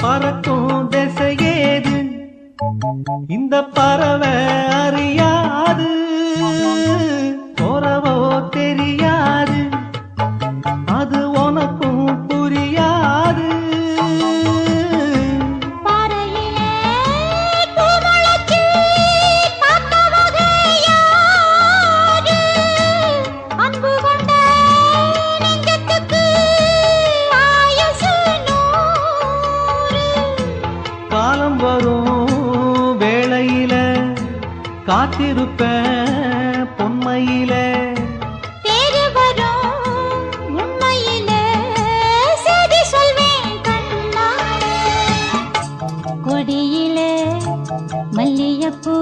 பறக்கும் திசையேது இந்த பறவை அறியாது போறவோ தெரியாது அது உனக்கும் புரியாது காலம் வரும் வேளையில காத்திருப்பேன் பொன்மையில தேடி வரும் உண்மையில செய்தி சொல்வேன் கண்ணாலே கொடியிலே மல்லிகைப்பூ